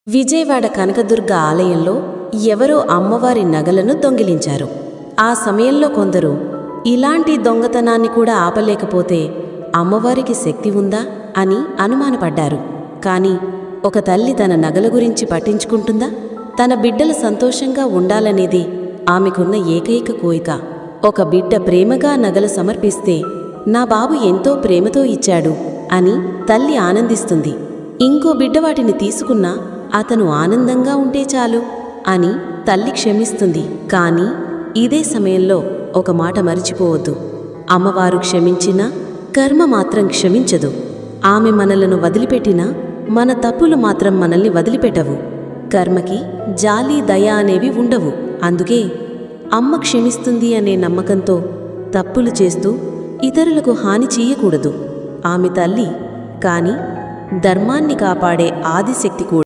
విజయవాడ కనకదుర్గ ఆలయంలో ఎవరో అమ్మవారి నగలను దొంగిలించారు. ఆ సమయంలో కొందరు ఇలాంటి దొంగతనాన్ని కూడా ఆపలేకపోతే అమ్మవారికి శక్తి ఉందా అని అనుమానపడ్డారు. కాని ఒక తల్లి తన నగల గురించి పట్టించుకుంటుందా? తన బిడ్డలు సంతోషంగా ఉండాలనేది ఆమెకున్న ఏకైక కోరిక. ఒక బిడ్డ ప్రేమగా నగలు సమర్పిస్తే నా బాబు ఎంతో ప్రేమతో ఇచ్చాడు అని తల్లి ఆనందిస్తుంది. ఇంకో బిడ్డ వాటిని తీసుకున్నా అతను ఆనందంగా ఉంటే చాలు అని తల్లి క్షమిస్తుంది. కాని ఇదే సమయంలో ఒక మాట మరిచిపోవద్దు. అమ్మవారు క్షమించినా కర్మ మాత్రం క్షమించదు. ఆమె మనలను వదిలిపెట్టినా మన తప్పులు మాత్రం మనల్ని వదిలిపెట్టవు. కర్మకి జాలి దయ అనేవి ఉండవు. అందుకే అమ్మ క్షమిస్తుంది అనే నమ్మకంతో తప్పులు చేస్తూ ఇతరులకు హాని చెయ్యకూడదు. ఆమె తల్లి, కాని ధర్మాన్ని కాపాడే ఆదిశక్తి కూడా.